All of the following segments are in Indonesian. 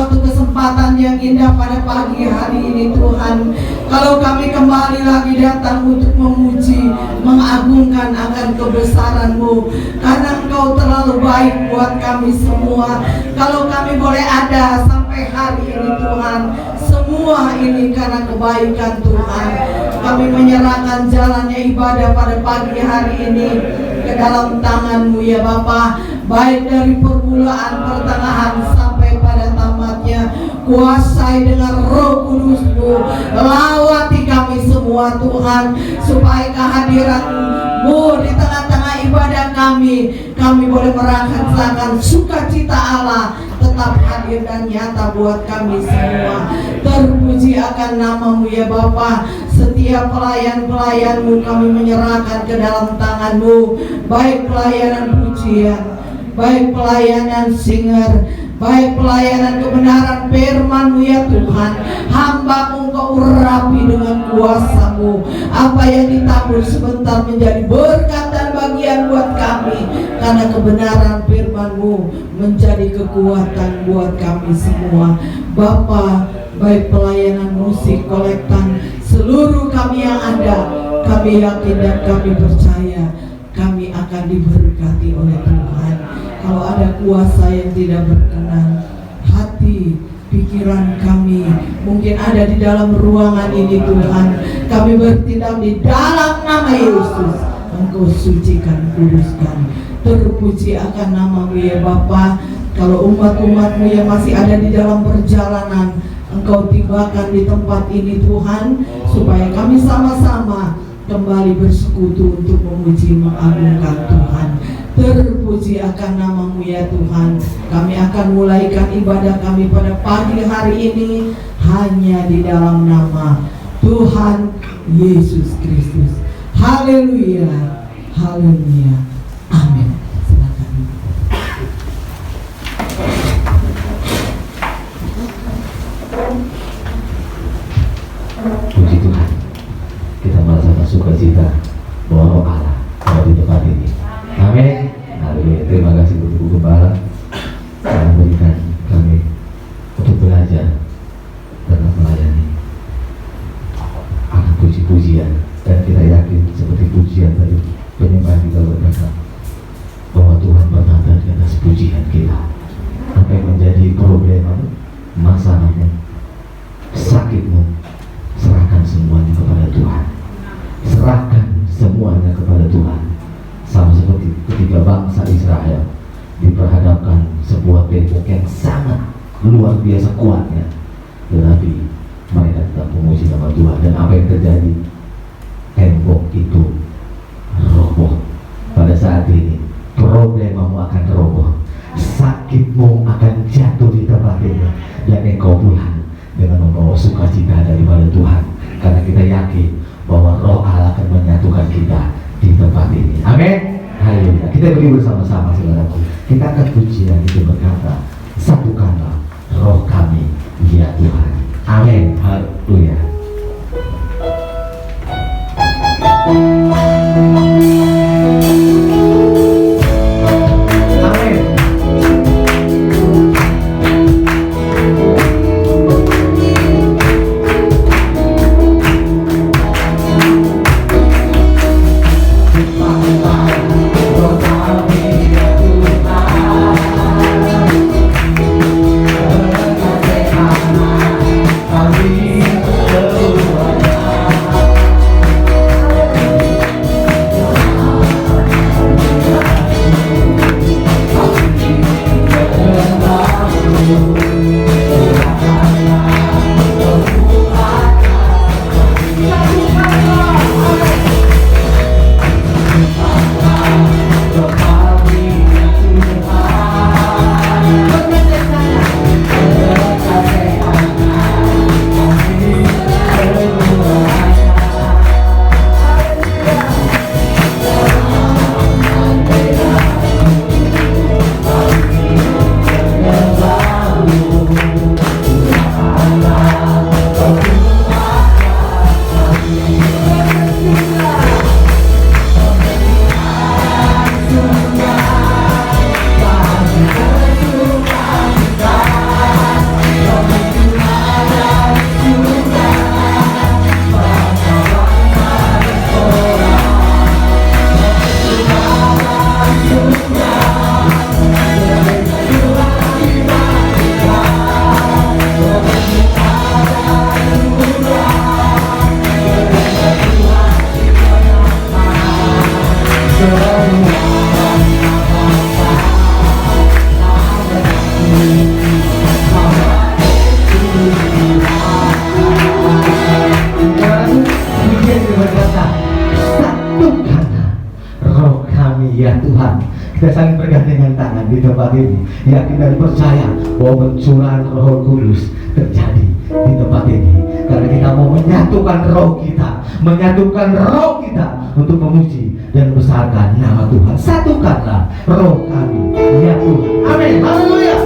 suatu kesempatan yang indah pada pagi hari ini Tuhan. Kalau kami kembali lagi datang untuk memuji, mengagungkan akan kebesaran-Mu, karena Engkau terlalu baik buat kami semua. Kalau kami boleh ada sampai hari ini Tuhan, semua ini karena kebaikan Tuhan. Kami menyerahkan jalannya ibadah pada pagi hari ini ke dalam tangan-Mu ya Bapa, baik dari permulaan, pertengahan sampai pada tamatnya. Kuasai dengan Roh Kudus-Mu, lawati kami semua Tuhan, supaya kehadiran-Mu di tengah-tengah ibadah kami boleh merasakan sukacita Allah tetap hadir dan nyata buat kami semua. Terpuji akan nama-Mu ya Bapa. Setiap pelayan-pelayan-Mu kami menyerahkan ke dalam tangan-Mu, baik pelayanan pujian, baik pelayanan singer, baik pelayanan kebenaran firman-Mu ya Tuhan. Hamba-Mu Engkau urapi dengan kuasa-Mu. Apa yang ditabur sebentar menjadi berkat dan bagian buat kami, karena kebenaran firman-Mu menjadi kekuatan buat kami semua. Bapa, baik pelayanan musik, kolektan, seluruh kami yang ada, kami yakin dan kami percaya kami akan diberkati oleh Tuhan. Kalau ada kuasa yang tidak berkenan, hati, pikiran kami mungkin ada di dalam ruangan ini Tuhan, kami bertindak di dalam nama Yesus. Engkau sucikan, kuduskan. Terpuji akan nama-Mu ya Bapa. Kalau umat-umat-Mu yang masih ada di dalam perjalanan, Engkau tibakan di tempat ini Tuhan, supaya kami sama-sama kembali bersekutu untuk memuji, mengagungkan Tuhan. Terpuji akan nama-Mu ya Tuhan. Kami akan mulaikan ibadah kami pada pagi hari ini hanya di dalam nama Tuhan Yesus Kristus. Haleluya, haleluya, amin. Silakan. Puji Tuhan, kita merasakan sukacita bahwa Roh Allah ada di tempat ini. Amin. Haleluya. Terima kasih untuk Ibu Gembala telah memberikan kami untuk belajar dan melayani akan puji-pujian, dan kita yakin seperti pujian tadi penyembah kita berkata bahwa Tuhan berkata di atas pujian kita. Apa yang menjadi problemamu, masalahmu, sakitmu, serahkan semuanya kepada Tuhan. Serahkan semuanya kepada Tuhan. Sama seperti ketika bangsa Israel diperhadapkan sebuah tembok yang sangat luar biasa kuatnya, tetapi mereka tetap memuji nama Tuhan. Dan apa yang terjadi? Tembok itu roboh. Pada saat ini problemamu akan roboh, sakitmu akan jatuh di tempat ini, dan engkau pulang dengan membawa sukacita daripada Tuhan, karena kita yakin bahwa Roh Allah akan menyatukan kita di tempat ini. Amin. Haleluya. Kita beri bersama-sama saudaraku. Kita akan pujian itu berkata, satukanlah roh kami ya Tuhan. Amin. Haleluya. Kita saling bergandengan tangan di tempat ini, yakin dan percaya bahwa pencurahan Roh Kudus terjadi di tempat ini, karena kita mau menyatukan roh kita untuk memuji dan membesarkan nama Tuhan. Satukanlah roh kami, ya Tuhan. Amin. Haleluya.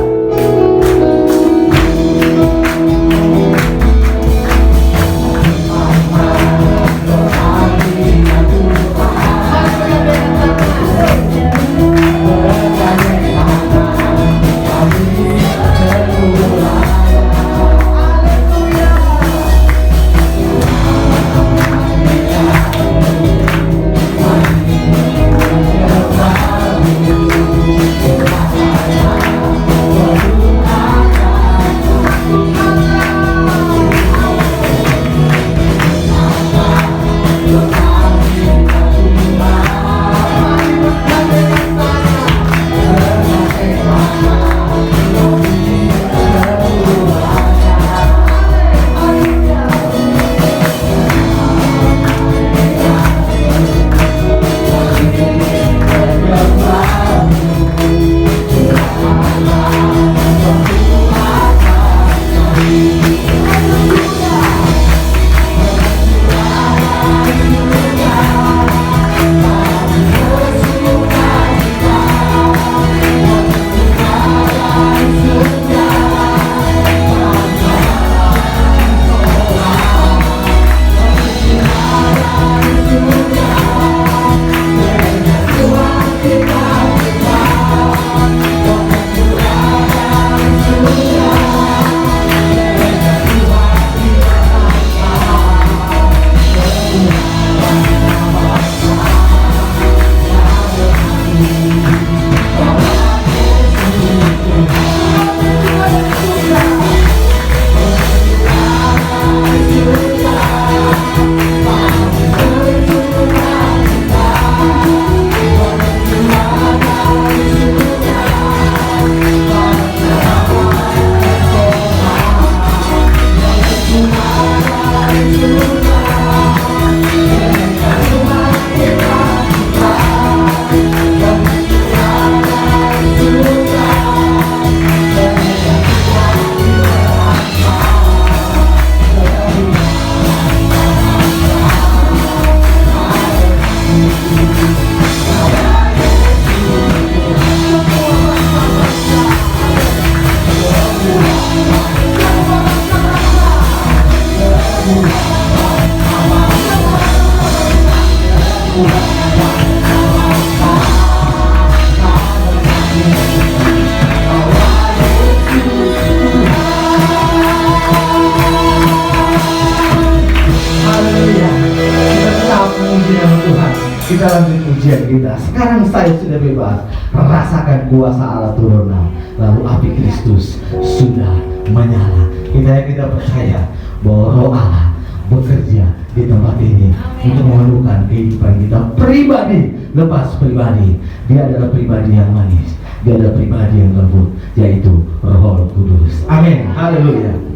Kita lanjut ujian kita. Sekarang saya sudah bebas, merasakan kuasa Allah turun, lalu api Kristus sudah menyala. Kita percaya bahwa Roh Allah bekerja di tempat ini untuk mengeluhkan kehidupan kita pribadi lepas pribadi. Dia adalah pribadi yang manis, dia adalah pribadi yang lembut, yaitu Roh Kudus. Amin. Haleluya.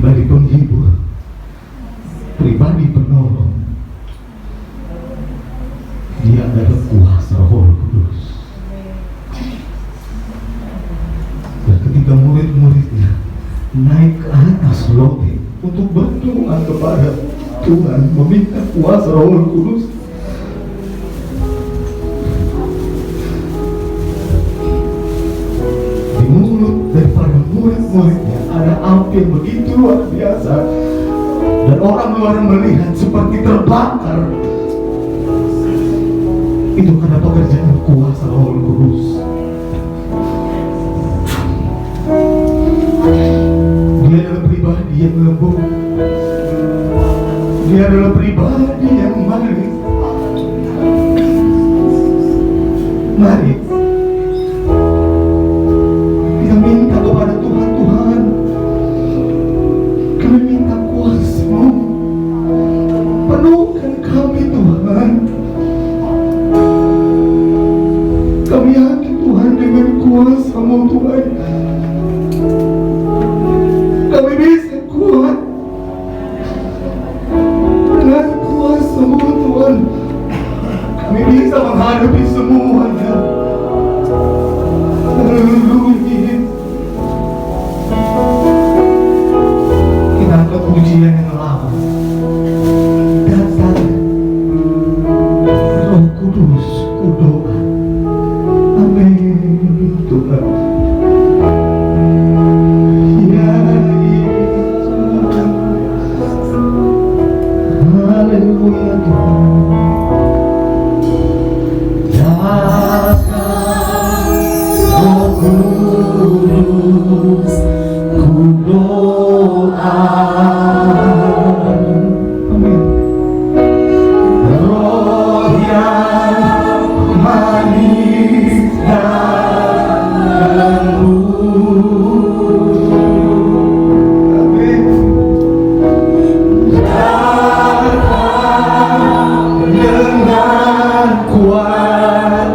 pribadi penghibur, pribadi penolong. Dia adalah kuasa Roh Kudus. Dan ketika murid-muridnya naik ke atas lote untuk berdoa kepada Tuhan, meminta kuasa Roh Kudus, di mulut daripada murid-muridnya ada api yang begitu luar biasa, dan orang luar melihat seperti terbakar. Itu karena pekerjaan kuasa Roh Kudus. Dia adalah pribadi yang lembut. Dia adalah pribadi yang manis. Mari kita minta kepada Tuhan, Tuhan, kami minta kuasa-Mu, penuhkan kami Tuhan. Kami yakin Tuhan, dengan kuasa-Mu Tuhan, kami bisa kuat. Dengan kuasa-Mu Tuhan, kami bisa menghadapi semuanya. Haleluya. Kita angkat pujian yang lama. Datang Roh Kudus, kudoa. Amin Tuhan. Ya Tuhan. Haleluya Tuhan. Datang Roh Kudus, kudoa. Amin. Roh yang manis dan lembut. Amin. Datang dengan kuat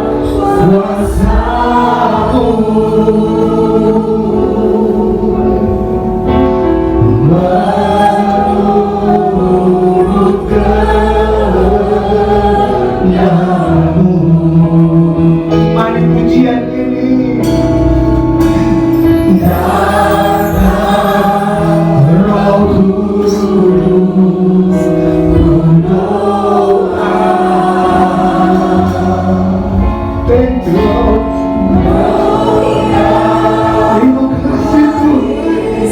kuasa-Mu, menurut kehendak-Mu. Mari pujian ini. Datang Roh Kudus, kudoa. Thank you Lord. Terima kasih Tuhan.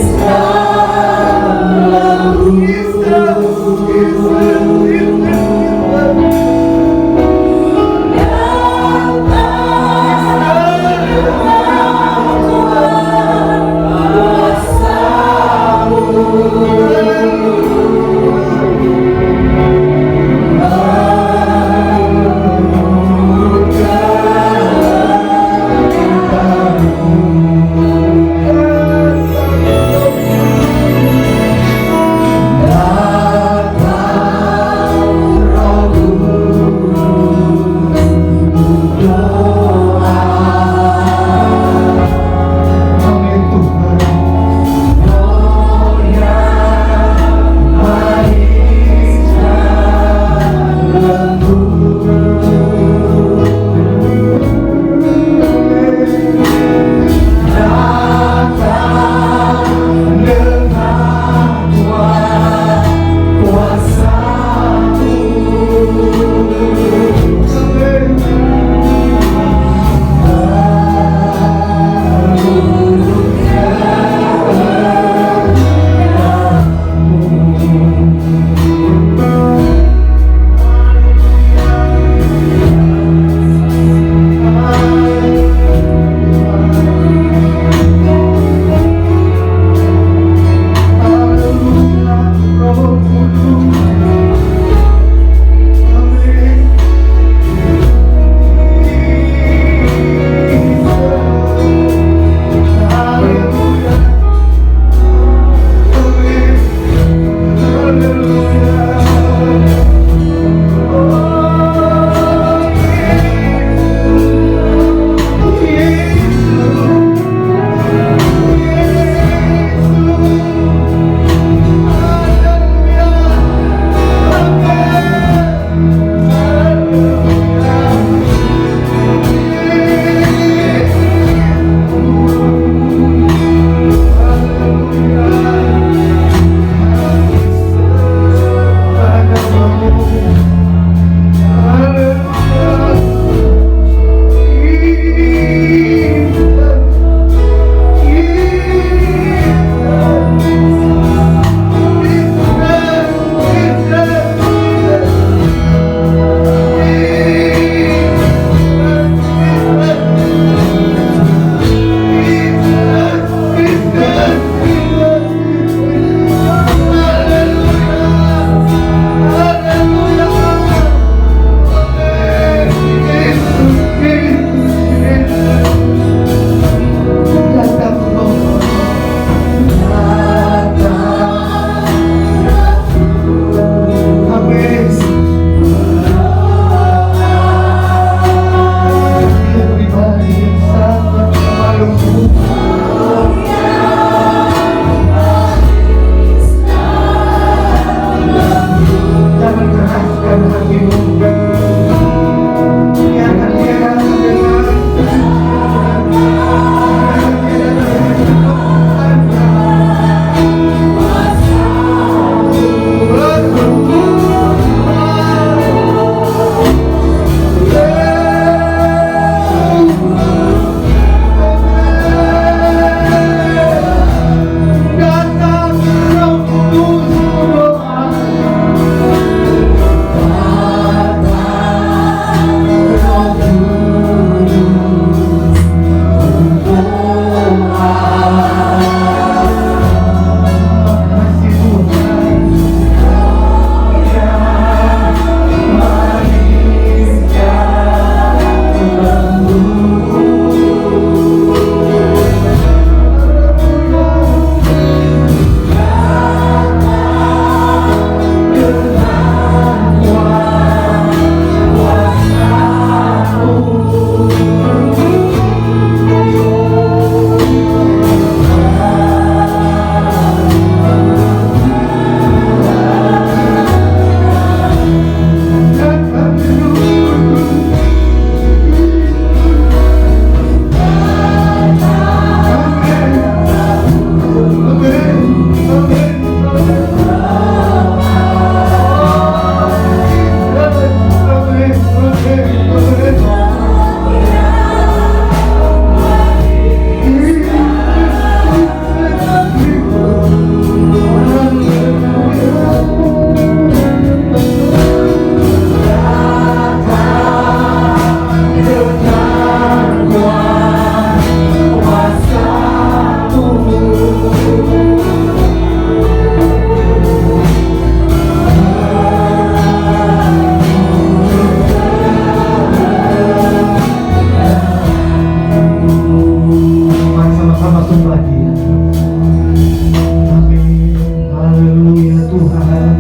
Tuhan.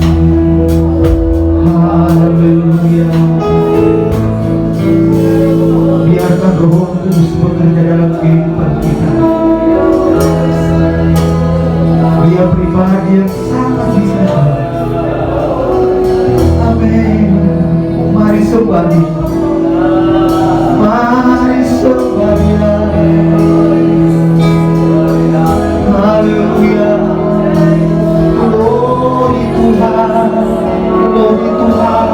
Haleluya. Biarkan Roh Kudus bekerja dalam kehidupan kita. Dia pribadi yang sangat bisa. Amin. Mari sembah Dia. Mari sembah Dia. Haleluya. Glory Tuhan. Glory Tuhan.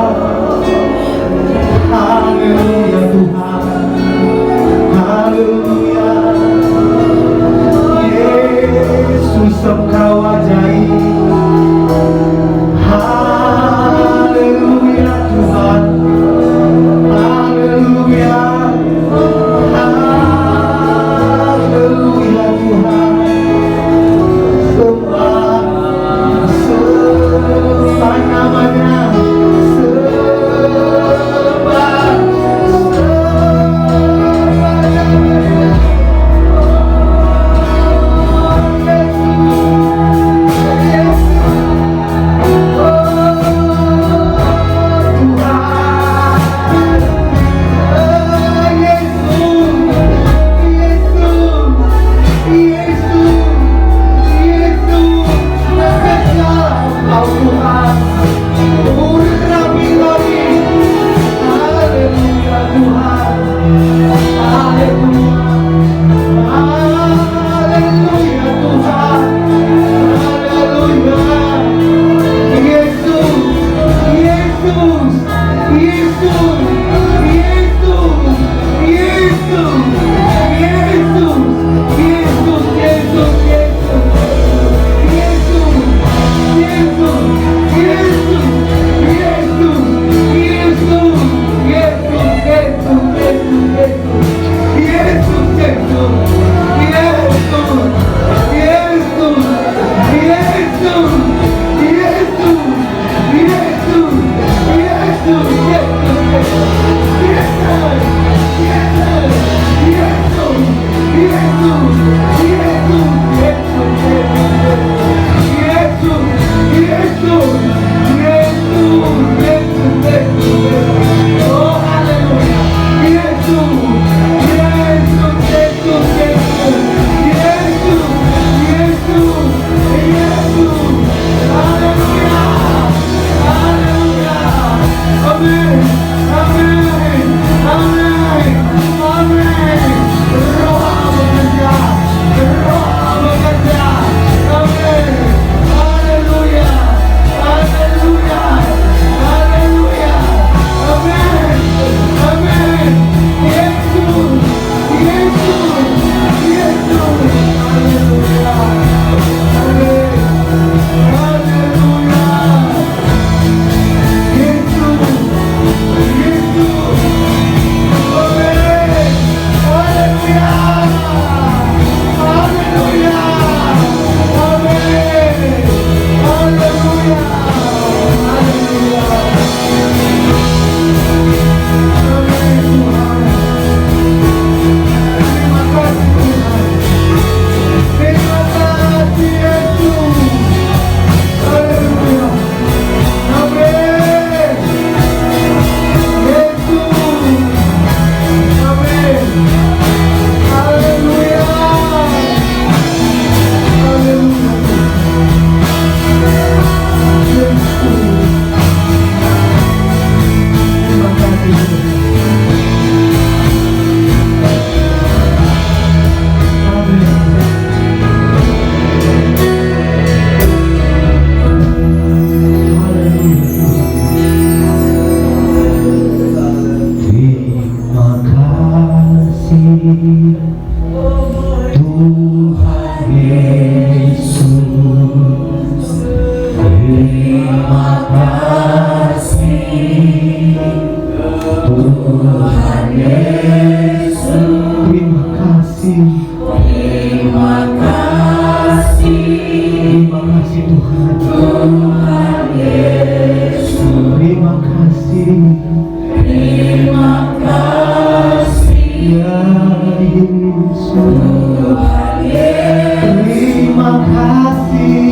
Haleluya Tuhan. Haleluya. Yesus Engkau ajaib. Haleluya Tuhan. Haleluya. Haleluya Tuhan. Sembah namanya. Terima kasih.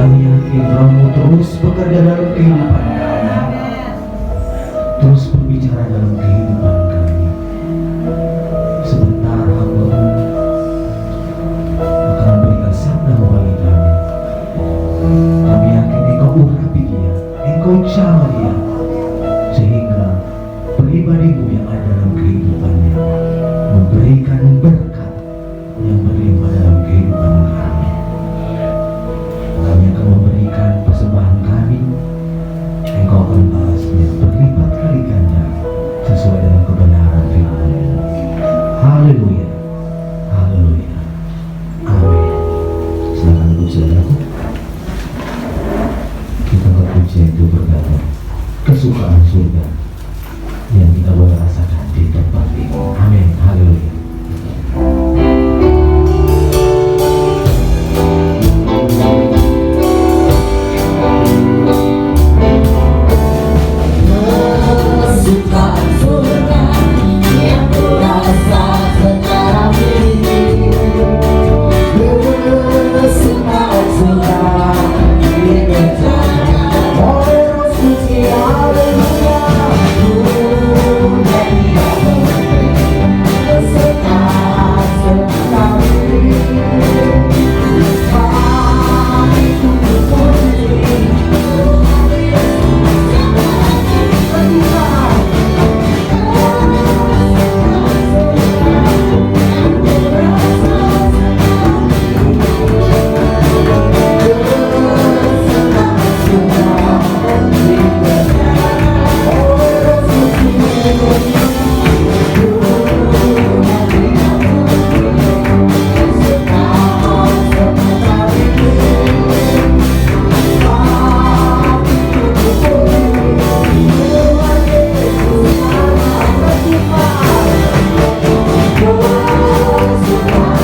Kami yakin Romo terus bekerja dalam kehidupan kami, terus berbicara dalam kehidupan kami. Sebentar hamba akan memberikan sabda bagi kami. Kami yakin Engkau urapi dia, Engkau jamah dia, sehingga pribadimu yang ada dalam kehidupannya memberikan berkat yang berlimpah dalam kehidupan kami. Kami akan memberikan persembahan kami, Engkau akan balasnya berlipat kali ganda sesuai dengan kebenaran firman-Mu. Haleluya, haleluya, amin. Silakan duduk saudaraku. Kita berpujian itu berkata kesukaan surga yang kita boleh rasakan di tempat ini. Amin, haleluya. Kesukaan surga yang kurasa secara ini. Kesukaan surga dikerjakan oleh Roh Suci. Haleluya.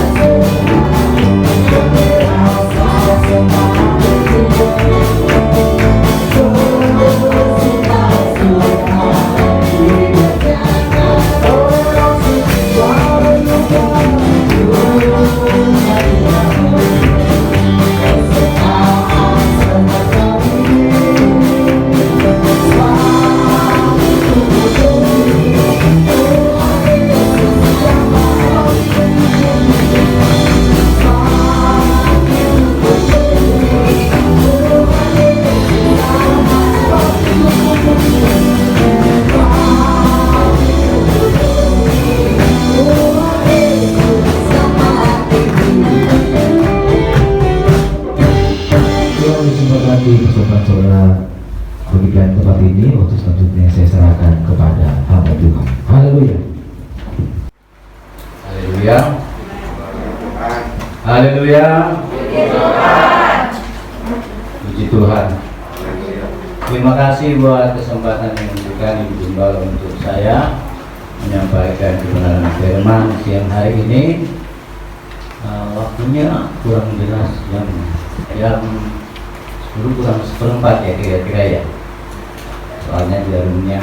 Kesukaan surga ini. Berikan tempat ini untuk selanjutnya saya serahkan kepada hamba Tuhan. Haleluya. Haleluya. Haleluya. Puji Tuhan. Terima kasih buat kesempatan yang diberikan Ibu Gembala untuk saya menyampaikan kebenaran firman siang hari ini. Waktunya kurang jelas jam 10 kurang seperempat ya kira-kira ya. Soalnya jarumnya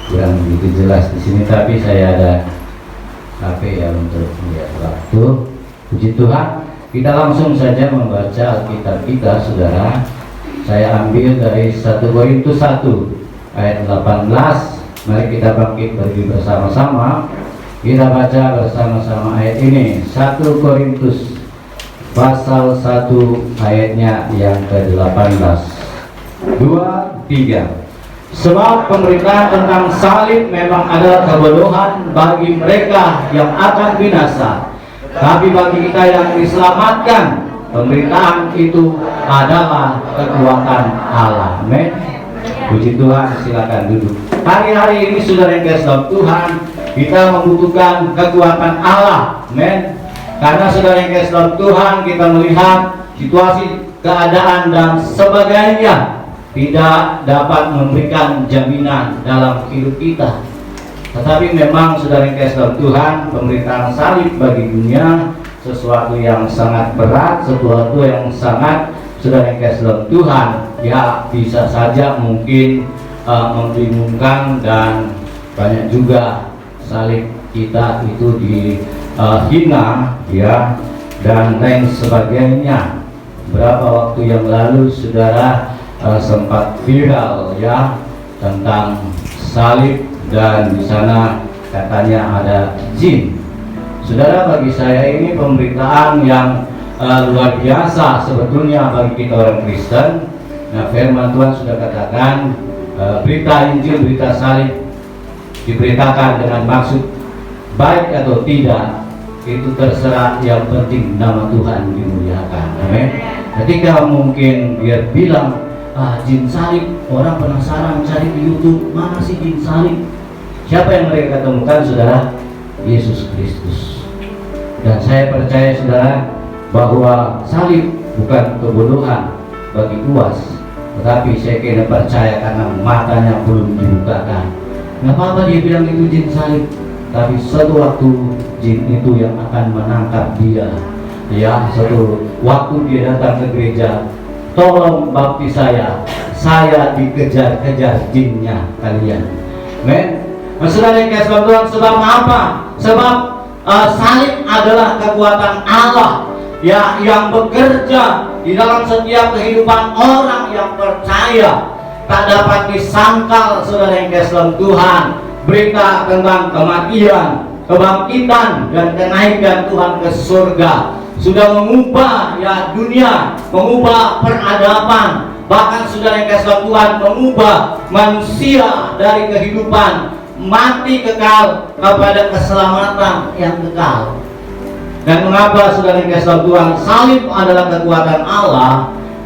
kurang begitu jelas di sini, tapi saya ada HP ya untuk melihat waktu. Puji Tuhan, kita langsung saja membaca Alkitab kita, saudara. Saya ambil dari 1 Korintus 1 ayat 18. Mari kita bangkit berdiri bersama-sama. Kita baca bersama-sama ayat ini. 1 Korintus pasal 1 ayatnya yang ke-18. 2, 3. Sebab pemberitaan tentang salib memang adalah kebodohan bagi mereka yang akan binasa, tapi bagi kita yang diselamatkan, pemberitaan itu adalah kekuatan Allah. Amin. Puji Tuhan, silakan duduk. Hari-hari ini saudara yang kasih dalam Tuhan, kita membutuhkan kekuatan Allah. Amin. Karena saudara yang kasih dalam Tuhan, kita melihat situasi, keadaan dan sebagainya tidak dapat memberikan jaminan dalam hidup kita. Tetapi memang saudara yang kasih dalam Tuhan, pemberitaan salib bagi dunia sesuatu yang sangat berat, sesuatu yang sangat, saudara yang kasih dalam Tuhan, ya bisa saja mungkin membingungkan, dan banyak juga salib kita itu dihina ya dan lain sebagainya. berapa waktu yang lalu saudara sempat viral ya tentang salib, dan di sana katanya ada jin. Saudara, bagi saya ini pemberitaan yang luar biasa sebetulnya bagi kita orang Kristen. Nah, firman Tuhan sudah katakan berita Injil, berita salib diberitakan dengan maksud baik atau tidak, itu terserah, yang penting nama Tuhan dimuliakan. Amin. Ketika mungkin dia bilang jin salib, orang penasaran cari di YouTube, mana sih jin salib? Siapa yang mereka ketemukan, saudara? Yesus Kristus. Dan saya percaya, saudara, bahwa salib bukan kebodohan bagi UAS, tetapi saya kira percaya karena matanya belum dibukakan. Nggak apa-apa dia bilang itu jin salib, tapi suatu waktu jin itu yang akan menangkap dia. Ya, suatu waktu dia datang ke gereja, tolong baptis saya dikejar-kejar jinnya kalian. Men, saudara yang kasih Tuhan, sebab apa? Sebab salib adalah kekuatan Allah ya, yang bekerja di dalam setiap kehidupan orang yang percaya. Tak dapat disangkal, saudara yang kasih Tuhan, berita tentang kematian, kebangkitan, dan kenaikan Tuhan ke surga sudah mengubah ya dunia, mengubah peradaban, bahkan saudara yang kasih Tuhan, mengubah manusia dari kehidupan mati kekal kepada keselamatan yang kekal. Dan mengapa, saudara yang kasih Tuhan, salib adalah kekuatan Allah?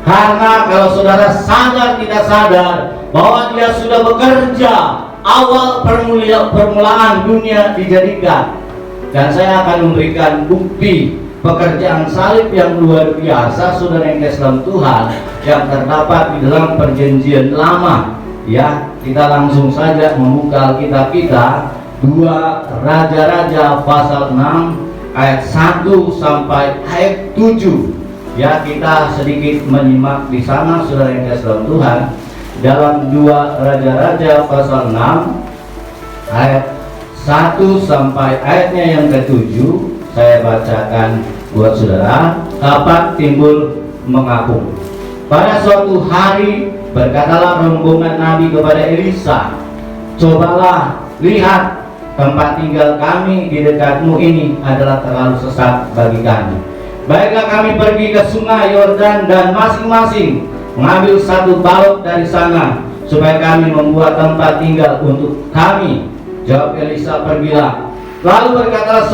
Karena kalau saudara sadar tidak sadar bahwa dia sudah bekerja awal permulaan dunia dijadikan. Dan saya akan memberikan bukti pekerjaan salib yang luar biasa, saudara yang kasih Tuhan, yang terdapat di dalam perjanjian lama. Ya, kita langsung saja membuka Alkitab kita, 2 Raja-Raja pasal 6 ayat 1 sampai ayat 7. Ya, kita sedikit menyimak di sana, saudara yang kasih Tuhan, dalam 2 Raja-Raja pasal 6 ayat 1 sampai ayatnya yang ke-7. Saya bacakan buat saudara. Kapan timbul mengapung. Pada suatu hari berkatalah rombongan Nabi kepada Elisa, cobalah lihat, tempat tinggal kami di dekatmu ini adalah terlalu sesat bagi kami. Baiklah, kami pergi ke sungai Yordan dan masing-masing mengambil 1 balok dari sana, supaya kami membuat tempat tinggal untuk kami. Jawab Elisa, pergilah. Lalu berkatalah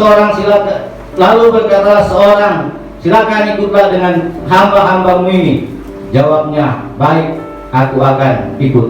seorang, silakan ikutlah dengan hamba-hambamu ini. Jawabnya, baik, aku akan ikut.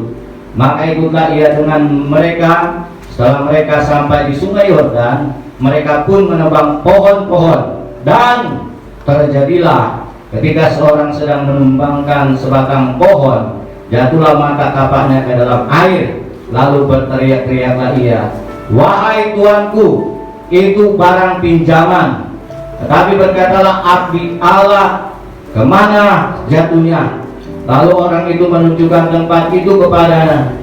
Maka ikutlah ia dengan mereka. Setelah mereka sampai di sungai Yordan, mereka pun menebang pohon-pohon. Dan terjadilah ketika seorang sedang menumbangkan sebatang pohon, jatuhlah mata kapaknya ke dalam air. Lalu berteriak-teriaklah ia, wahai tuanku, itu barang pinjaman. Tetapi berkatalah abdi Allah, kemana jatuhnya? Lalu orang itu menunjukkan tempat itu kepadanya.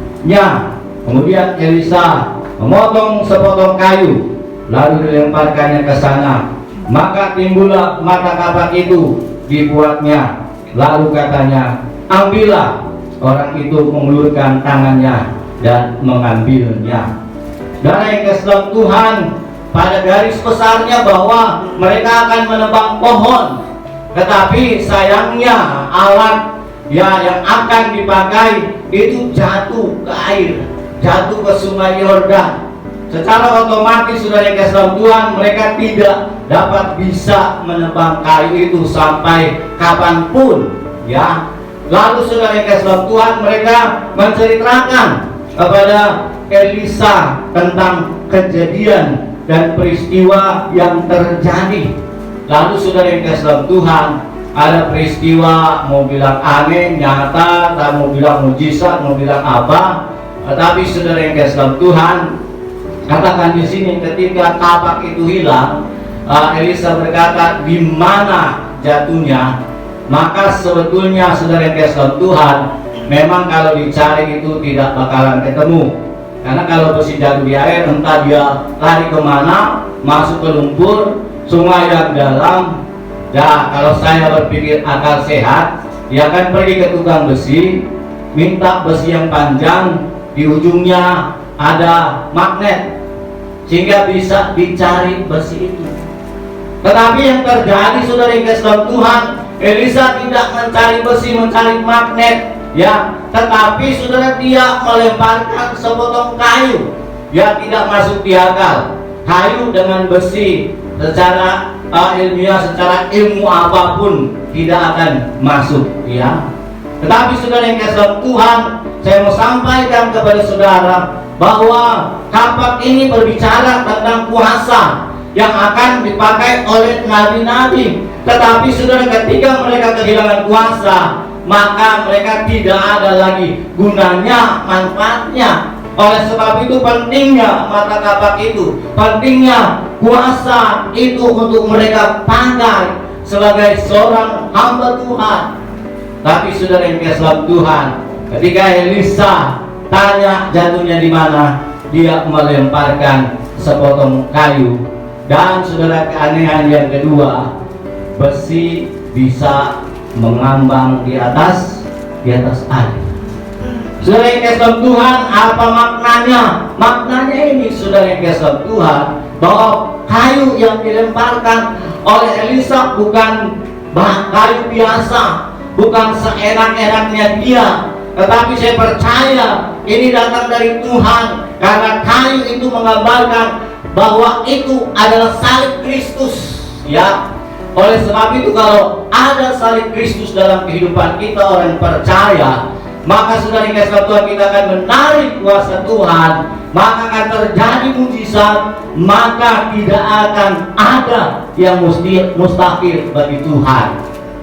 Kemudian Elisa memotong sepotong kayu, lalu dilemparkannya ke sana. Maka timbullah mata kapak itu dibuatnya. Lalu katanya, ambillah. Orang itu mengulurkan tangannya dan mengambilnya. Dan yang kasih Tuhan, pada garis besarnya bahwa mereka akan menebang pohon, tetapi sayangnya alat yang akan dipakai itu jatuh ke air, jatuh ke sungai Yordan. Secara otomatis, saudara yang kasih Tuhan, mereka tidak dapat bisa menebang kayu itu sampai kapanpun. Ya, lalu saudara yang kasih Tuhan, mereka menceritakan kepada Elisa tentang kejadian dan peristiwa yang terjadi. Lalu saudara yang kasih Tuhan, ada peristiwa, mau bilang aneh, nyata, tak mau bilang mujizat, mau bilang apa. Tetapi saudara yang kasih Tuhan, katakan di sini ketika kapak itu hilang, Elisa berkata, di mana jatuhnya? Maka sebetulnya saudara yang kasih Tuhan, memang kalau dicari itu tidak bakalan ketemu. Karena kalau besi jatuh di air, entah dia lari kemana, masuk ke lumpur, sungai yang dalam, Ya, kalau saya berpikir akal sehat, dia akan pergi ke tukang besi, minta besi yang panjang, di ujungnya ada magnet, sehingga bisa dicari besi itu. Tetapi yang terjadi, saudara yang kasih dalam Tuhan, Elisa tidak mencari besi, mencari magnet, ya, tetapi saudara dia melemparkan sepotong kayu. Dia tidak masuk di akal. Kayu dengan besi secara ilmiah, secara ilmu apapun tidak akan masuk, ya. Tetapi saudara yang kasih dalam Tuhan, saya mau sampaikan kepada saudara bahwa kapak ini berbicara tentang kuasa yang akan dipakai oleh nabi-nabi. Tetapi saudara, ketika mereka kehilangan kuasa, maka mereka tidak ada lagi gunanya, manfaatnya. Oleh sebab itu pentingnya mata kapak itu, pentingnya kuasa itu untuk mereka pakai sebagai seorang hamba Tuhan. Tapi saudara yang kasih Tuhan, ketika Elisa tanya jatuhnya di mana, dia melemparkan sepotong kayu. Dan saudara, keanehan yang kedua, besi bisa mengambang di atas air. Saudara yang kasih Tuhan, apa maknanya? Maknanya ini, saudara yang kasih Tuhan, bahwa kayu yang dilemparkan oleh Elisa bukan kayu biasa, bukan seenak-enaknya dia, tetapi saya percaya ini datang dari Tuhan, karena kayu itu menggambarkan bahwa itu adalah salib Kristus, ya. Oleh sebab itu, kalau ada salib Kristus dalam kehidupan kita orang percaya, maka saudara yang kasih Tuhan, kita akan menarik kuasa Tuhan, maka akan terjadi mujizat, maka tidak akan ada yang mustahil bagi Tuhan.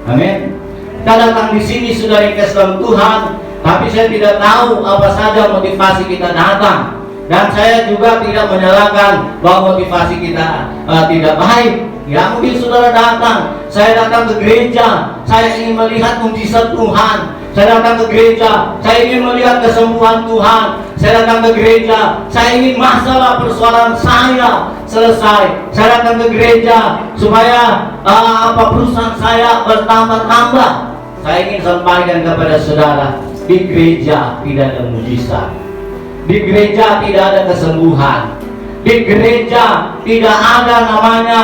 Amin. Kita datang di sini saudara yang kasih Tuhan, tapi saya tidak tahu apa saja motivasi kita datang. Dan saya juga tidak menyalahkan bahwa motivasi kita tidak baik. Ya, mungkin saudara datang, saya datang ke gereja, saya ingin melihat mujizat Tuhan. Saya datang ke gereja, saya ingin melihat kesembuhan Tuhan. Saya datang ke gereja, saya ingin masalah persoalan saya selesai. Saya datang ke gereja supaya perusahaan saya bertambah-tambah. Saya ingin sampaikan kepada saudara, di gereja tidak ada mujizat. Di gereja tidak ada kesembuhan. Di gereja tidak ada namanya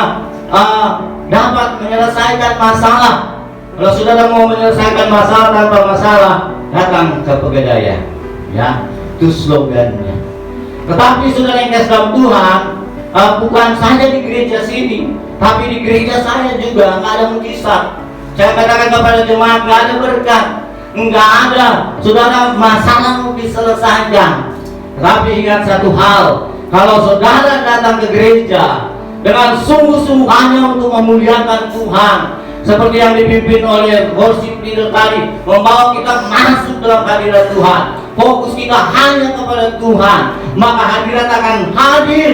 dapat menyelesaikan masalah. Kalau saudara mau menyelesaikan masalah tanpa masalah, datang ke Pegadaian, ya, itu slogannya. Tetapi saudara yang kasih dalam Tuhan, bukan saja di gereja sini, tapi di gereja saya juga nggak ada mujizat. Saya katakan kepada jemaat, nggak ada berkat, nggak ada, saudara, masalah mau diselesaikan. Tapi ingat satu hal, kalau saudara datang ke gereja dengan sungguh-sungguh hanya untuk memuliakan Tuhan, seperti yang dipimpin oleh worship leader tadi, membawa kita masuk dalam hadirat Tuhan, fokus kita hanya kepada Tuhan, maka hadirat akan hadir.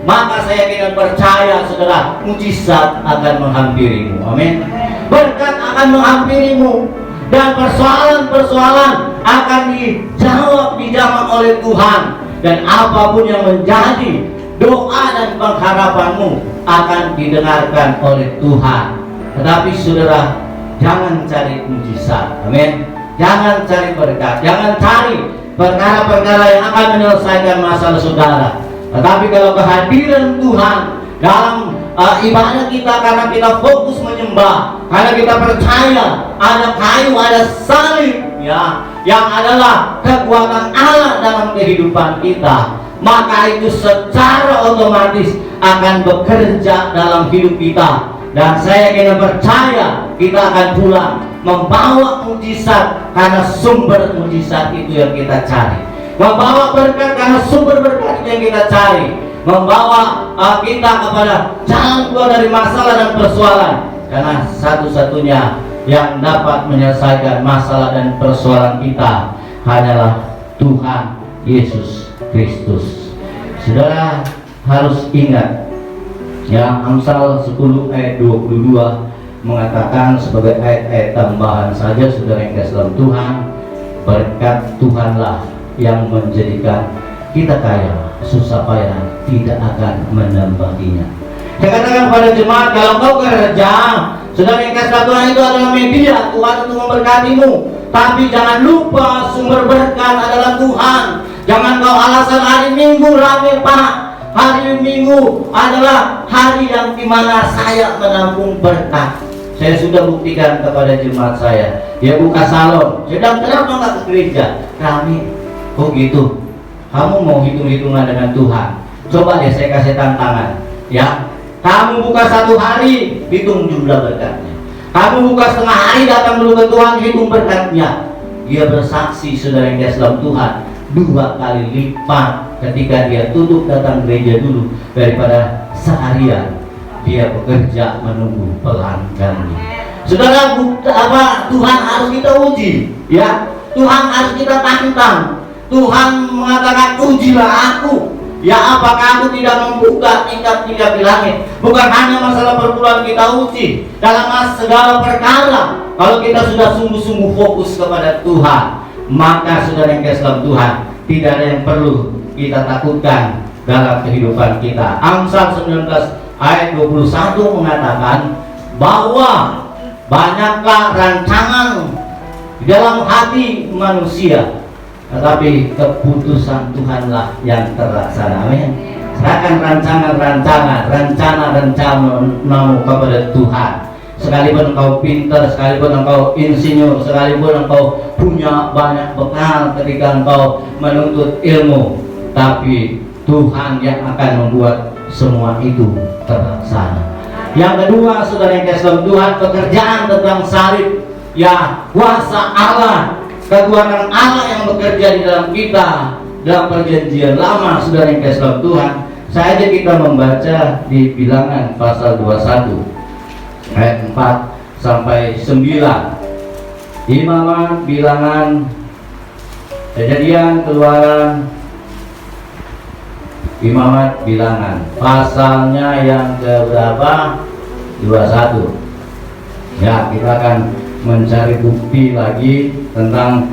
Maka saya yakin dan percaya saudara, mujizat akan menghampirimu. Amin. Berkat akan menghampirimu, dan persoalan-persoalan akan dijawab oleh Tuhan, dan apapun yang menjadi doa dan pengharapanmu akan didengarkan oleh Tuhan. Tetapi saudara, jangan cari mujizat, amin. Jangan cari berkat, jangan cari perkara-perkara yang akan menyelesaikan masalah saudara. Tetapi kalau kehadiran Tuhan dalam ibadah kita, karena kita fokus menyembah, karena kita percaya ada kayu, ada salib, ya, yang adalah kekuatan Allah dalam kehidupan kita, maka itu secara otomatis akan bekerja dalam hidup kita. Dan saya ingin percaya kita akan pulang membawa mujizat, karena sumber mujizat itu yang kita cari. Membawa berkat karena sumber berkat itu yang kita cari. Membawa kita kepada jalan keluar dari masalah dan persoalan, karena satu-satunya yang dapat menyelesaikan masalah dan persoalan kita hanyalah Tuhan Yesus Kristus. Saudara harus ingat, ya, Amsal 10 ayat 22 mengatakan sebagai ayat-ayat tambahan saja, saudara yang kasih dalam Tuhan, berkat Tuhanlah yang menjadikan kita kaya, susah payah tidak akan menambahinya. Saya katakan pada jemaat, kalau kau kerja Saudara yang kasih Tuhan, itu adalah media Tuhan untuk memberkatimu. Tapi jangan lupa sumber berkat adalah Tuhan. Jangan kau alasan hari Minggu rame Pak. Hari Minggu adalah hari yang dimana saya menampung berkat. Saya sudah buktikan kepada jemaat saya. Dia buka salon. Sedang kenapa nggak ke gereja? Kami, oh gitu. Kamu mau hitung-hitungan dengan Tuhan? Coba deh saya kasih tantangan. Ya, kamu buka 1 hari, hitung jumlah berkatnya. Kamu buka setengah hari, datang dulu ke Tuhan, hitung berkatnya. Dia bersaksi, saudara yang kasih dalam Tuhan, 2 kali lipat ketika dia tutup datang gereja dulu daripada seharian dia bekerja menunggu pelanggannya. Saudara, Tuhan harus kita uji, ya. Tuhan harus kita tantang. Tuhan mengatakan, ujilah aku. Ya, apakah aku tidak membuka tingkap-tingkap di langit? Bukan hanya masalah perpuluhan kita uji, dalam segala perkara. Kalau kita sudah sungguh-sungguh fokus kepada Tuhan, maka saudara yang kasih dalam Tuhan, tidak ada yang perlu kita takutkan dalam kehidupan kita. Amsal 19 ayat 21 mengatakan bahwa banyaklah rancangan di dalam hati manusia, tetapi keputusan Tuhanlah yang terlaksana. Amin. Serahkan rencana-rencanamu kepada Tuhan. Sekalipun engkau pintar, sekalipun engkau insinyur, sekalipun engkau punya banyak bekal ketika engkau menuntut ilmu, tapi Tuhan yang akan membuat semua itu terlaksana. Yang kedua, saudara yang kasih Tuhan, pekerjaan tentang salib, ya, kuasa Allah, kekuatan Allah yang bekerja di dalam kita dalam perjanjian lama. Saudara yang kasih Tuhan, saya ajak kita membaca di Bilangan pasal 21 ayat 4 sampai 9. Imamat, Bilangan, Kejadian, Keluaran, Imamat, Bilangan, pasalnya yang keberapa? 21. Ya, kita akan mencari bukti lagi tentang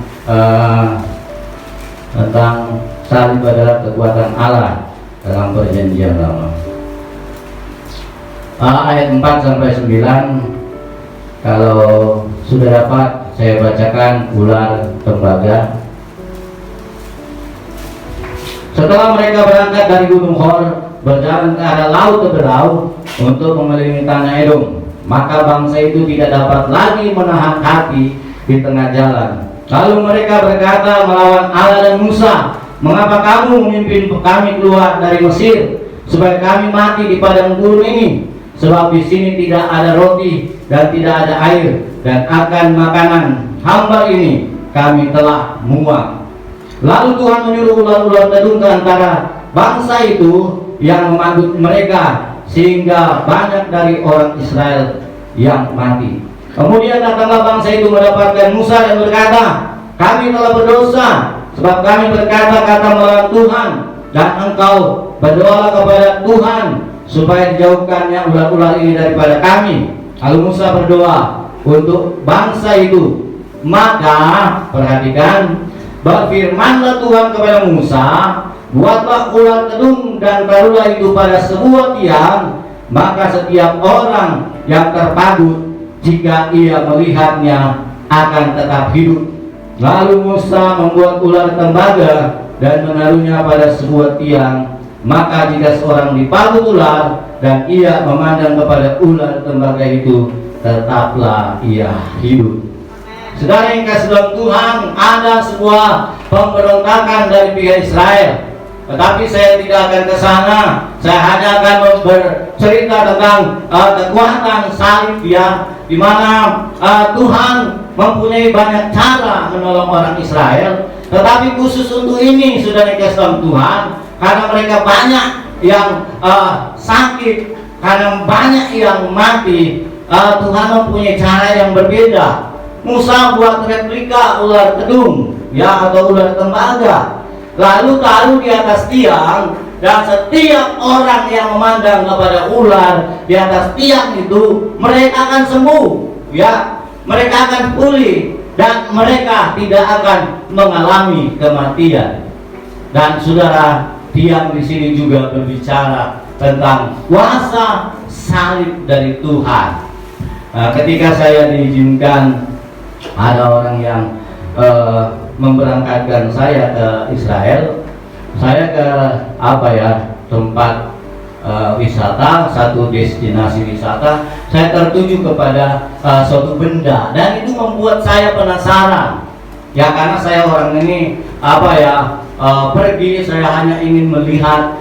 salib adalah kekuatan Allah dalam perjanjian lama. Ayat 4 sampai 9, kalau sudah dapat saya bacakan ular tembaga. Setelah mereka berangkat dari Gunung Hor, berjalan ke arah laut Teberau untuk mengelilingi tanah Edom, maka bangsa itu tidak dapat lagi menahan hati di tengah jalan. Lalu mereka berkata melawan Allah dan Musa, mengapa kamu memimpin kami keluar dari Mesir supaya kami mati di padang gurun ini? Sebab di sini tidak ada roti dan tidak ada air, dan akan makanan hamba ini kami telah muak. Lalu Tuhan menyuruh ular-ular tedung ke antara bangsa itu yang memanggul mereka, sehingga banyak dari orang Israel yang mati. Kemudian datanglah bangsa itu mendapatkan Musa dan berkata, kami telah berdosa, sebab kami berkata-kata melawan Tuhan, dan engkau berdoalah kepada Tuhan supaya dijauhkannya ular-ular ini daripada kami. Lalu Musa berdoa untuk bangsa itu. Maka perhatikan, berfirmanlah Tuhan kepada Musa, buatlah ular tedung dan taruhlah itu pada sebuah tiang, maka setiap orang yang terpagut jika ia melihatnya akan tetap hidup. Lalu Musa membuat ular tembaga dan menaruhnya pada sebuah tiang, maka jika seorang dipagut ular dan ia memandang kepada ular tembaga itu, tetaplah ia hidup. Saudara yang kasih dalam Tuhan, ada sebuah pemberontakan dari pihak Israel, tetapi saya tidak akan ke sana. Saya hanya akan bercerita tentang kekuatan salib, ya, di mana Tuhan mempunyai banyak cara menolong orang Israel, tetapi khusus untuk ini, saudara yang kasih dalam Tuhan, karena mereka banyak yang sakit, karena banyak yang mati, Tuhan mempunyai cara yang berbeda. Musa buat replika ular tedung, ya, atau ular tembaga, lalu taruh di atas tiang, dan setiap orang yang memandang kepada ular di atas tiang itu, mereka akan sembuh, ya, mereka akan pulih, dan mereka tidak akan mengalami kematian. Dan saudara, tiang di sini juga berbicara tentang kuasa salib dari Tuhan. ketika saya diizinkan ada orang yang memberangkatkan saya ke Israel, saya ke tempat wisata, satu destinasi wisata. Saya tertuju kepada suatu benda, dan itu membuat saya penasaran. Ya, karena saya orang ini pergi, saya hanya ingin melihat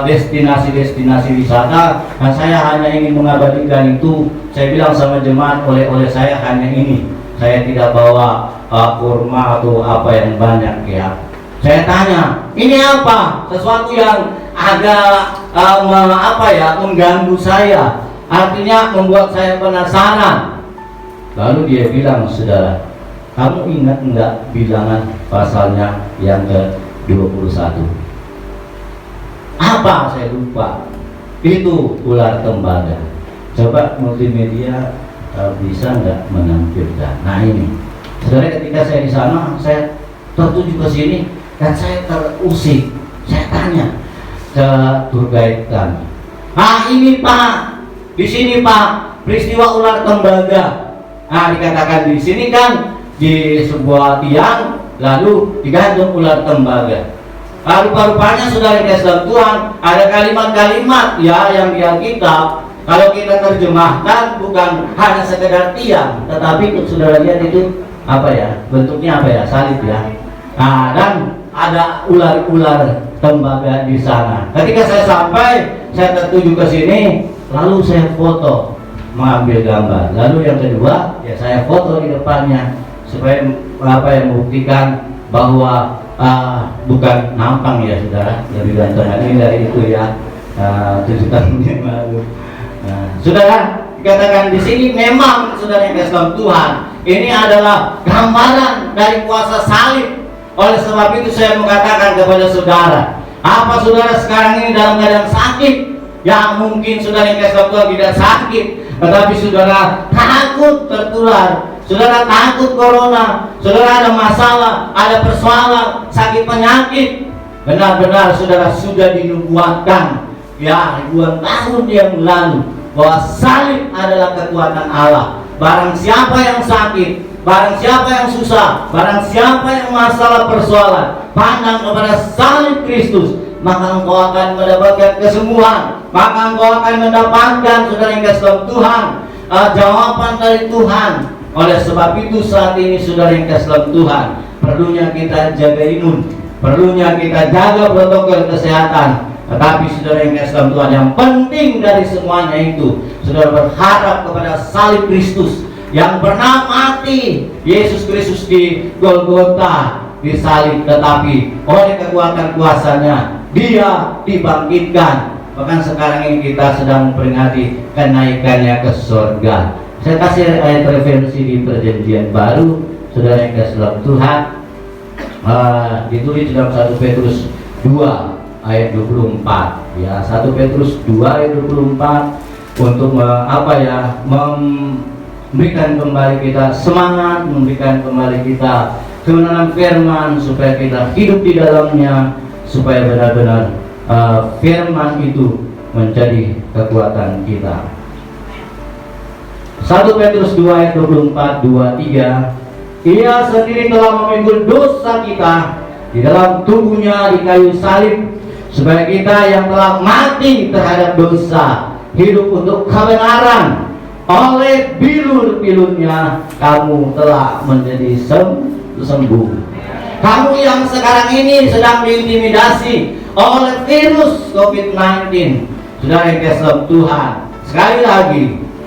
destinasi-destinasi wisata, dan saya hanya ingin mengabadikan itu. Saya bilang sama jemaat, oleh saya hanya ini. Saya tidak bawa kurma atau apa yang banyak ya. Saya tanya, ini apa? Sesuatu yang agak mengganggu saya, artinya membuat saya penasaran. Lalu dia bilang, saudara, kamu ingat enggak bilangan pasalnya yang ke-21? Apa? Saya lupa. Itu ular tembaga. Coba multimedia bisa nggak menampilkan? Nah ini, saudara, ketika saya di sana, saya tertuju ke sini dan saya terusik. Saya tanya ke tour guide kami, ini Pak, di sini Pak, peristiwa ular tembaga. Nah, dikatakan di sini kan di sebuah tiang, lalu digantung ular tembaga. Rupa-rupanya saudara yang kasih Tuhan, ada kalimat-kalimat ya yang di Alkitab. Kalau kita terjemahkan bukan hanya sekedar tiang, tetapi saudara lihat itu bentuknya salib ya. Nah, dan ada ular-ular tembaga di sana. Ketika saya sampai, saya tertuju ke sini, lalu saya foto, mengambil gambar. Lalu yang kedua, ya saya foto di depannya supaya membuktikan bahwa bukan nampang ya saudara, lebih ganteng ini dari itu ya, 7 tahun yang lalu. Saudara, dikatakan di sini memang saudara yang kasih Tuhan, ini adalah gambaran dari kuasa salib. Oleh sebab itu saya mengatakan kepada saudara, apa saudara sekarang ini dalam keadaan sakit, yang mungkin saudara yang kasih Tuhan tidak sakit, tetapi saudara takut tertular, saudara takut corona, saudara ada masalah, ada persoalan, sakit penyakit. Benar-benar saudara sudah dinubuatkan ya ribuan tahun yang lalu bahwa salib adalah kekuatan Allah. Barang siapa yang sakit, barang siapa yang susah, barang siapa yang masalah persoalan, pandang kepada salib Kristus, maka engkau akan mendapatkan kesembuhan, maka engkau akan mendapatkan saudara yang kasih Tuhan, jawaban dari Tuhan. Oleh sebab itu saat ini saudara yang kasih Tuhan, perlunya kita jaga imun, perlunya kita jaga protokol kesehatan. Tetapi saudara yang kasih Tuhan, yang penting dari semuanya itu, saudara berharap kepada salib Kristus yang pernah mati, Yesus Kristus di Golgota, disalib, tetapi oleh kekuatan kuasanya Dia dibangkitkan. Bahkan sekarang ini kita sedang memperingati kenaikannya ke surga. Saya kasih ayat referensi di Perjanjian Baru, saudara yang kasih Tuhan, ditulis dalam 1 Petrus 2 ayat 24 ya, 1 Petrus 2 ayat 24, untuk memberikan kembali kita semangat, memberikan kembali kita kebenaran firman, supaya kita hidup di dalamnya, supaya benar-benar firman itu menjadi kekuatan kita. 1 Petrus 2 ayat 24, 23, Ia sendiri telah memikul dosa kita di dalam tubuhnya di kayu salib, supaya kita yang telah mati terhadap dosa hidup untuk kebenaran. Oleh bilur-bilurnya kamu telah menjadi sembuh. Kamu yang sekarang ini sedang diintimidasi oleh virus COVID-19, saudara yang kasih Tuhan, sekali lagi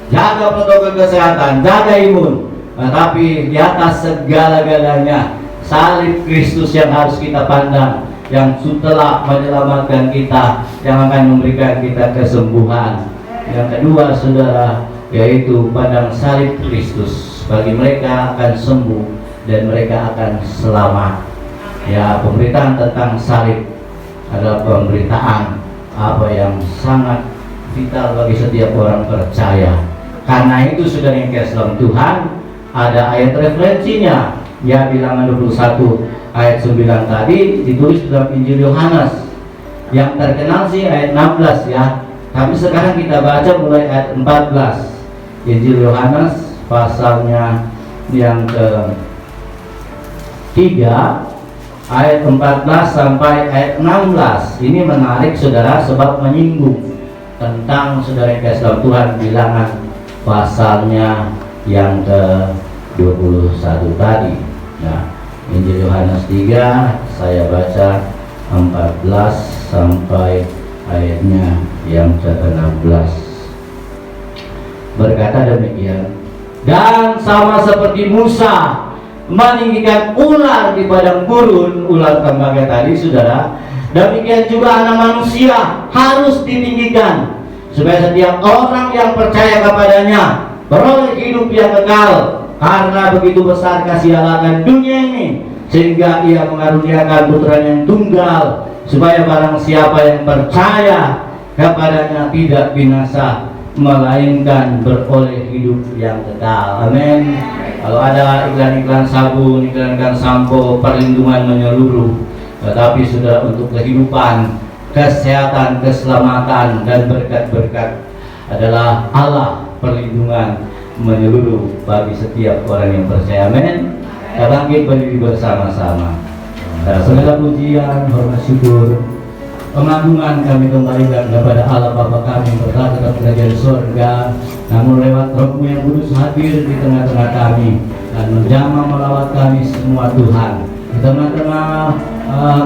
jaga protokol kesehatan, jaga imun, tetapi di atas segala-galanya salib Kristus yang harus kita pandang, yang telah menyelamatkan kita, yang akan memberikan kita kesembuhan. Yang kedua saudara, yaitu pandang salib Kristus, bagi mereka akan sembuh dan mereka akan selamat. Ya, pemberitaan tentang salib adalah pemberitaan yang sangat vital bagi setiap orang percaya. Karena itu saudara yang kasih Tuhan, ada ayat referensinya ya, Bilangan 21 ayat 9 tadi ditulis dalam Injil Yohanes. Yang terkenal sih ayat 16 ya, Tapi sekarang kita baca mulai ayat 14 Injil Yohanes pasalnya yang ke-3 ayat 14 sampai ayat 16. Ini menarik saudara, sebab menyinggung tentang saudara yang kasih dalam Tuhan bilangan pasalnya yang ke-21 tadi. Nah, Injil Yohanes 3 saya baca 14 sampai ayatnya yang ke-16. Berkata demikian, dan sama seperti Musa meninggikan ular di padang gurun, ular tembaga tadi saudara, demikian juga Anak Manusia harus ditinggikan, supaya setiap orang yang percaya kepadanya beroleh hidup yang kekal. Karena begitu besar kasih Allah akan dunia ini, sehingga Ia mengaruniakan Putra yang tunggal, supaya barang siapa yang percaya kepadanya tidak binasa, melainkan beroleh hidup yang kekal. Amin. Kalau ada iklan-iklan sabun, iklan-iklan sampo, perlindungan menyeluruh, tetapi sudah untuk kehidupan, kesehatan, keselamatan, dan berkat-berkat adalah Allah perlindungan menyeluruh bagi setiap orang yang percaya. Amin. Kita bangkit berdiri bersama-sama. Segala pujian, hormat, syukur, pengagungan kami kembalikan kepada Allah Bapa kami yang berada dalam kerajaan surga, namun lewat Roh-Mu yang kudus hadir di tengah-tengah kami dan menjamah melawat kami semua Tuhan. Di tengah-tengah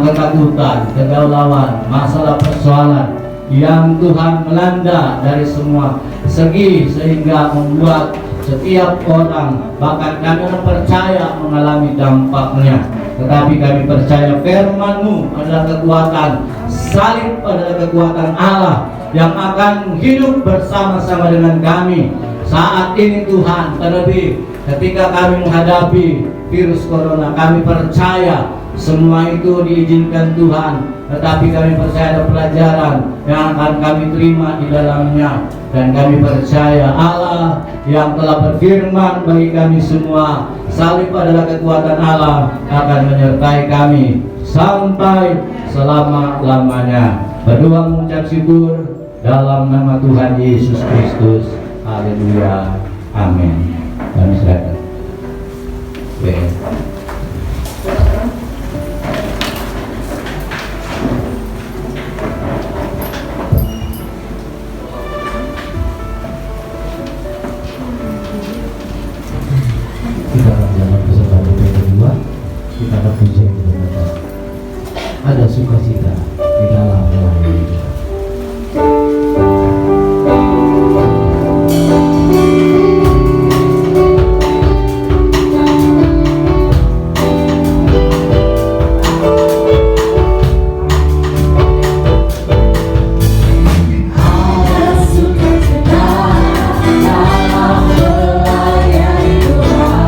ketakutan, kegalauan, masalah persoalan yang Tuhan melanda dari semua segi, sehingga membuat setiap orang, bahkan kami orang percaya, mengalami dampaknya. Tetapi kami percaya firman-Mu adalah kekuatan, salib adalah kekuatan Allah yang akan hidup bersama-sama dengan kami saat ini Tuhan. Terlebih ketika kami menghadapi virus corona, kami percaya semua itu diizinkan Tuhan, tetapi kami percaya ada pelajaran yang akan kami terima di dalamnya. Dan kami percaya Allah yang telah berfirman bagi kami semua, salib adalah kekuatan Allah, akan menyertai kami sampai selama-lamanya. Berdoa mengucap syukur dalam nama Tuhan Yesus Kristus. Haleluya. Amin. Kami serahkan. Kita akan puji kepada ada sukacita di dalam melayani kita. Sukacita dari Roh-Mu.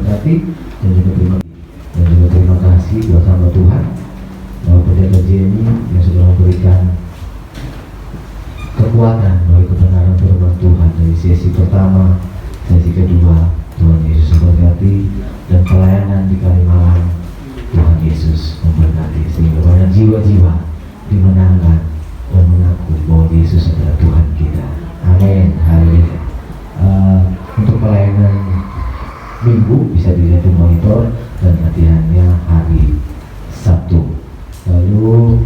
memberkati dan juga terima kasih buat hamba Tuhan Bapak Pendeta Jenny yang sudah memberikan kekuatan melalui kebenaran firman Tuhan dari sesi pertama, sesi kedua. Tuhan Yesus memberkati, dan pelayanan di Kalimalang Tuhan Yesus memberkati sehingga banyak jiwa-jiwa dimenangkan dan mengaku bahwa Yesus adalah Tuhan kita. Amin. Haleluya. Untuk pelayanan minggu bisa dilihat di monitor dan latihannya hari Sabtu. Lalu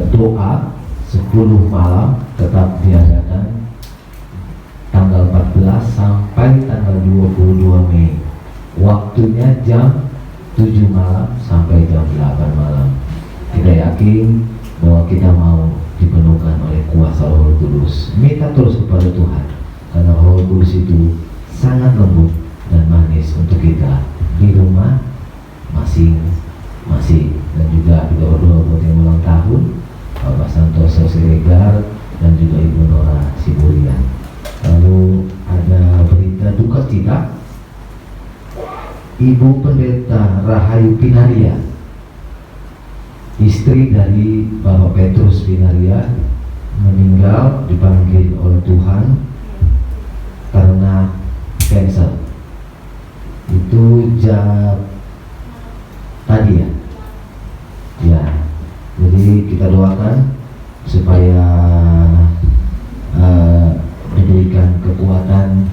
doa 10 malam tetap diadakan tanggal 14 sampai tanggal 22 Mei. Waktunya jam 7 malam sampai jam 8 malam. Kita yakin bahwa kita mau dipenuhkan oleh kuasa Roh Kudus. Minta terus kepada Tuhan, karena Roh Kudus itu sangat lembut dan manis untuk kita di rumah masing-masing. Dan juga kita berdoa buat yang ulang tahun, Bapak Santoso Siregar dan juga Ibu Nora Siburian. Lalu ada berita duka cita, Ibu Pendeta Rahayu Pinaria, istri dari Bapak Petrus Pinaria, meninggal dipanggil oleh Tuhan karena cancer. Itu tadi ya. Jadi kita doakan supaya diberikan kekuatan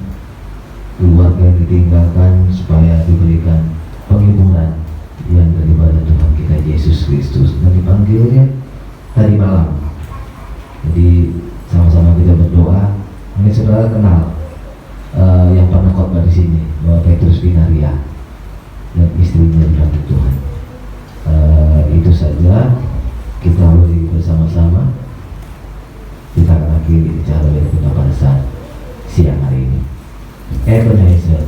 keluarga yang ditinggalkan, supaya diberikan penghiburan yang daripada Tuhan kita Yesus Kristus. Dan dipanggilnya tadi malam. Jadi sama-sama kita berdoa. Mungkin saudara kenal yang pernah khotbah di sini, Bapak Petrus Pinaria dan istrinya dipanggil Tuhan. Itu saja, kita beri bersama-sama. Kita akan akhiri bicara dari kita pada saat siang hari ini. Ebenezer.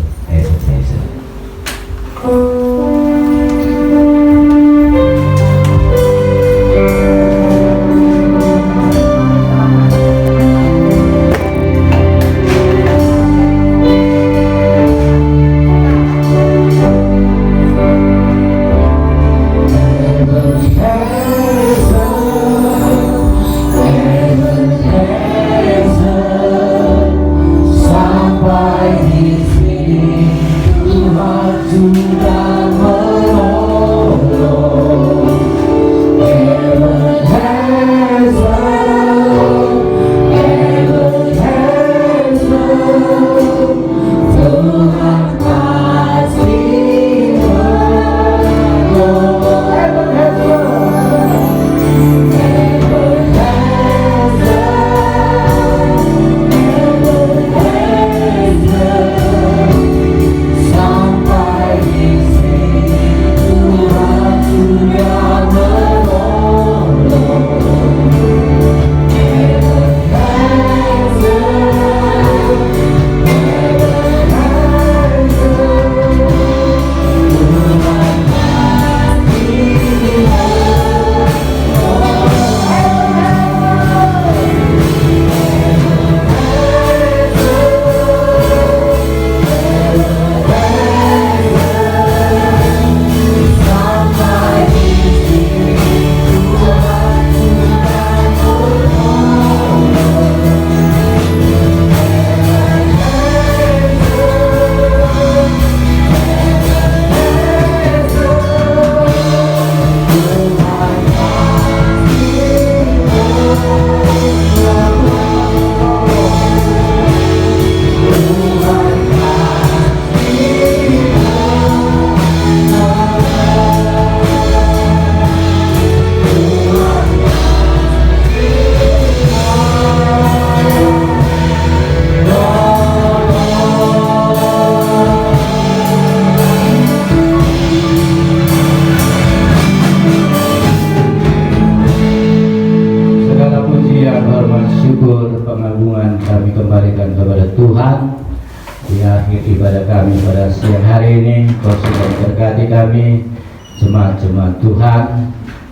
Jemaat Tuhan,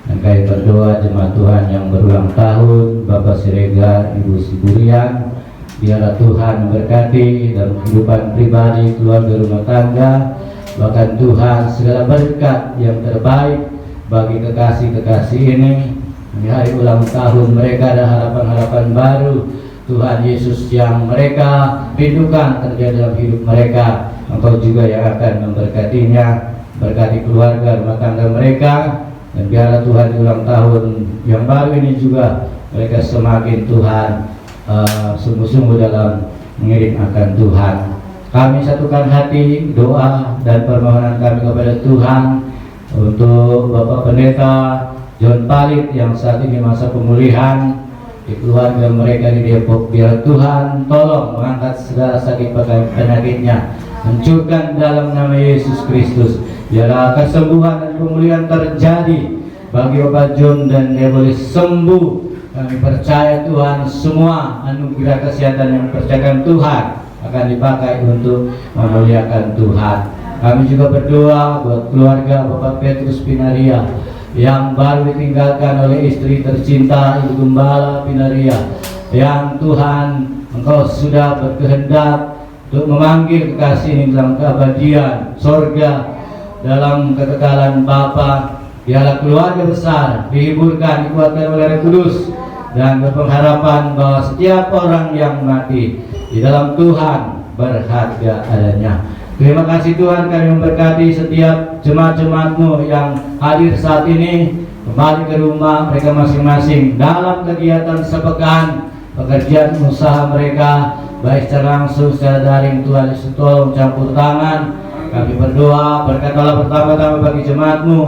dan kami berdoa jemaat Tuhan yang berulang tahun, Bapak Siregar, Ibu Siburian, biarlah Tuhan memberkati dalam kehidupan pribadi, keluarga, rumah tangga, Bahkan Tuhan segala berkat yang terbaik bagi kekasih-kekasih ini di hari ulang tahun mereka dan harapan-harapan baru Tuhan Yesus yang mereka rindukan terjadi dalam hidup mereka. Engkau juga yang akan memberkatinya, berkati keluarga rumah tangga mereka, dan biarlah Tuhan di ulang tahun yang baru ini juga mereka semakin Tuhan sungguh-sungguh dalam mengiring akan Tuhan. Kami satukan hati, doa dan permohonan kami kepada Tuhan untuk Bapak Pendeta John Palit yang saat ini masa pemulihan di keluarga mereka di Depok. Biar Tuhan tolong mengangkat segala sakit penyakitnya, hancurkan dalam nama Yesus Kristus. Biarlah kesembuhan dan pemulihan terjadi bagi Bapak John dan dia boleh sembuh. Kami percaya Tuhan semua anugerah kesehatan yang dipercayakan Tuhan akan dipakai untuk memuliakan Tuhan. Kami juga berdoa buat keluarga Bapak Petrus Pinaria yang baru ditinggalkan oleh istri tercinta Ibu Gembala Pinaria, yang Tuhan Engkau sudah berkehendak untuk memanggil kekasih ini dalam keabadian sorga, dalam kekekalan Bapa. Biarlah keluarga besar dihiburkan, dikuatkan oleh Roh Kudus, dan berpengharapan bahwa setiap orang yang mati di dalam Tuhan berharga adanya. Terima kasih Tuhan, kami memberkati setiap jemaat-jemaat-Mu yang hadir saat ini kembali ke rumah mereka masing-masing dalam kegiatan sepekan, pekerjaan usaha mereka, baik secara langsung secara daring. Tuhan Yesus tolong campur tangan. Kami berdoa, berkatalah pertama-tama bagi jemaat-Mu,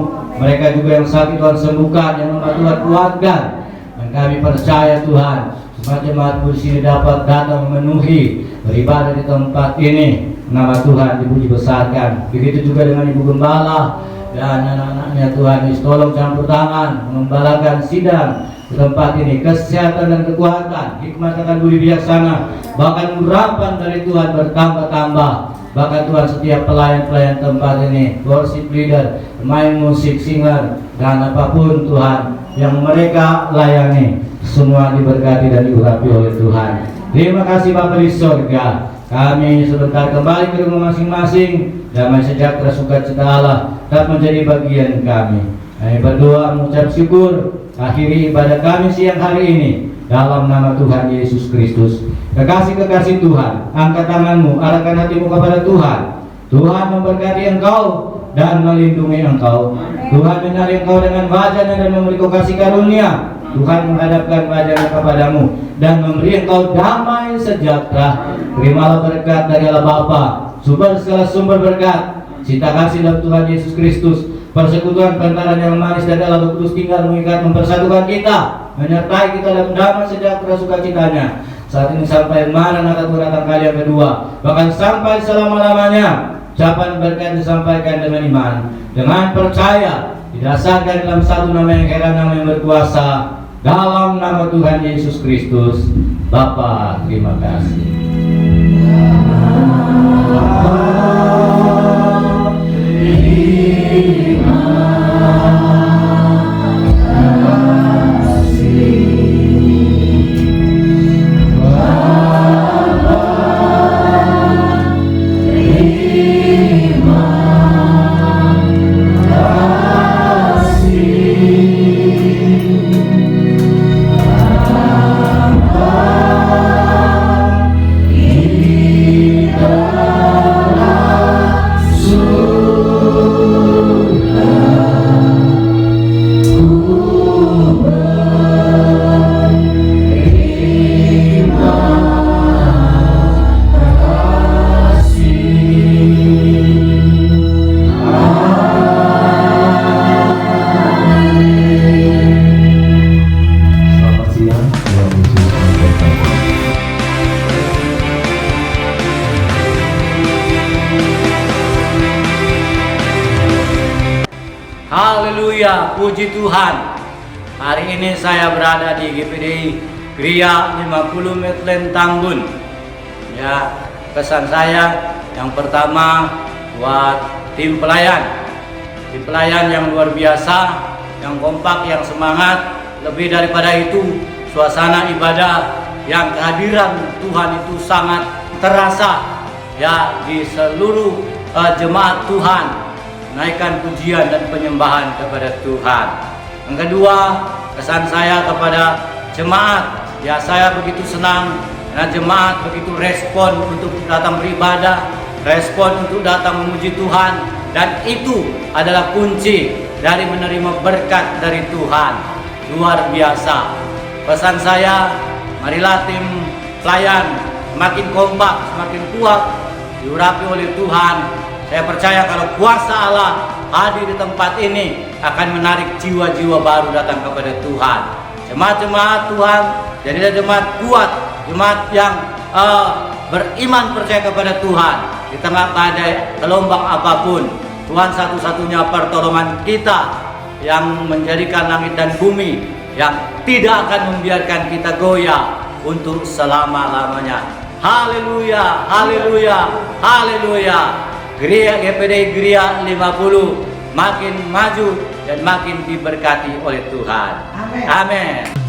mereka juga yang sakit Tuhan sembuhkan, yang lemah Tuhan kuatkan. Dan kami percaya Tuhan, semua jemaat-Mu di sini dapat datang memenuhi beribadah di tempat ini. Nama Tuhan dipuji besarkan. Begitu juga dengan Ibu Gembala dan anak-anaknya. Tuhan Yesus tolong campur tangan mengembalakan sidang di tempat ini. Kesehatan dan kekuatan, hikmat akan budi bijaksana, bahkan urapan dari Tuhan bertambah-tambah. Bahkan Tuhan setiap pelayan-pelayan tempat ini, worship leader, pemain musik, singer, dan apapun Tuhan yang mereka layani, semua diberkati dan diurapi oleh Tuhan. Terima kasih Bapa di sorga. Kami sebentar kembali ke rumah masing-masing. Damai sejahtera sukacita Allah tetap menjadi bagian kami. Kami berdoa mengucap syukur, akhiri ibadah kami siang hari ini dalam nama Tuhan Yesus Kristus. Kekasih-kekasih Tuhan, angkat tanganmu, arahkan hatimu kepada Tuhan. Tuhan memberkati engkau dan melindungi engkau. Tuhan menarik engkau dengan wajahnya dan memberi kau kasih karunia. Tuhan menghadapkan wajahnya kepadamu dan memberi engkau damai sejahtera. Terimalah berkat dari Allah Bapa, sumber segala sumber berkat, cinta kasih dalam Tuhan Yesus Kristus, persekutuan pantaran yang manis dan Allah Roh Kudus tinggal mengikat mempersatukan kita, menyertai kita dalam damai sejahtera sukacitanya. Saat ini sampai Maranatha Tuhan datang kali yang kedua, bahkan sampai selama-lamanya. Ucapan berkat disampaikan dengan iman, dengan percaya, didasarkan dalam satu nama yang heran, nama yang berkuasa, dalam nama Tuhan Yesus Kristus. Bapa, terima kasih. Haleluya, puji Tuhan. Hari ini saya berada di GPD Gria 50 Medland Tambun. Ya, pesan saya yang pertama buat tim pelayan yang luar biasa, yang kompak, yang semangat. Lebih daripada itu, suasana ibadah yang kehadiran Tuhan itu sangat terasa ya di seluruh jemaat Tuhan, naikkan pujian dan penyembahan kepada Tuhan. Yang kedua, kesan saya kepada jemaat, ya saya begitu senang karena jemaat begitu respon untuk datang beribadah, respon untuk datang memuji Tuhan, dan itu adalah kunci dari menerima berkat dari Tuhan. Luar biasa. Pesan saya, marilah tim pelayan semakin kompak, semakin kuat, diurapi oleh Tuhan. Saya percaya kalau kuasa Allah hadir di tempat ini akan menarik jiwa-jiwa baru datang kepada Tuhan. Jemaat-jemaat Tuhan, jadilah jemaat kuat, jemaat yang beriman percaya kepada Tuhan di tengah badai gelombang apapun. Tuhan satu-satunya pertolongan kita yang menjadikan langit dan bumi, yang tidak akan membiarkan kita goyah untuk selama-lamanya. Haleluya, haleluya, haleluya. Gereja GPD Gereja 50 makin maju dan makin diberkati oleh Tuhan. Amin. Amin.